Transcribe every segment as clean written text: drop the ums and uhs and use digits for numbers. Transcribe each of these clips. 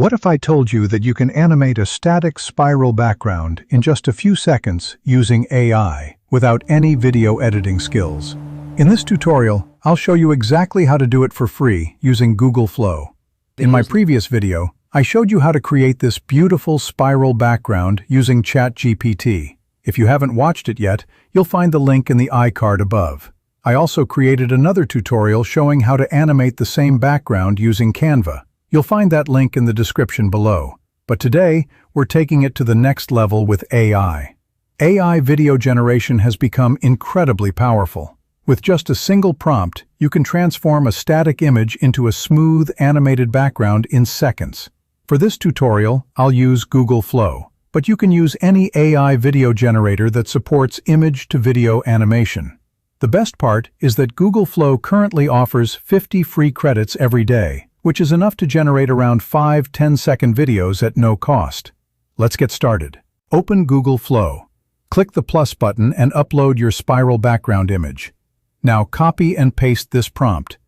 What if I told you that you can animate a static spiral background in just a few seconds using AI without any video editing skills? In this tutorial, I'll show you exactly how to do it for free using Google Flow. In my previous video, I showed you how to create this beautiful spiral background using ChatGPT. If you haven't watched it yet, you'll find the link in the iCard above. I also created another tutorial showing how to animate the same background using Canva. You'll find that link in the description below. But today, we're taking it to the next level with AI. AI video generation has become incredibly powerful. With just a single prompt, you can transform a static image into a smooth, animated background in seconds. For this tutorial, I'll use Google Flow, but you can use any AI video generator that supports image-to-video animation. The best part is that Google Flow currently offers 50 free credits every day, which is enough to generate around 5 10-second videos at no cost. Let's get started. Open Google Flow. Click the plus button and upload your spiral background image. Now copy and paste this prompt.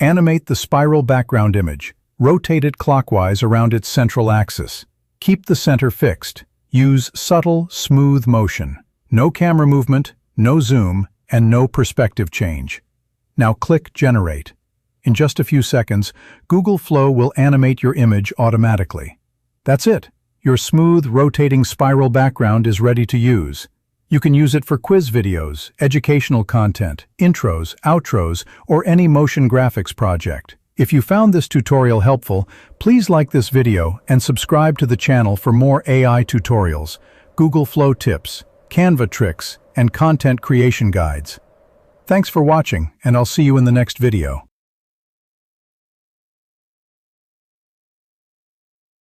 Animate the spiral background image. Rotate it clockwise around its central axis. Keep the center fixed. Use subtle, smooth motion. No camera movement, no zoom, and no perspective change. Now click Generate. In just a few seconds, Google Flow will animate your image automatically. That's it. Your smooth, rotating spiral background is ready to use. You can use it for quiz videos, educational content, intros, outros, or any motion graphics project. If you found this tutorial helpful, please like this video and subscribe to the channel for more AI tutorials, Google Flow tips, Canva tricks, and content creation guides. Thanks for watching, and I'll see you in the next video.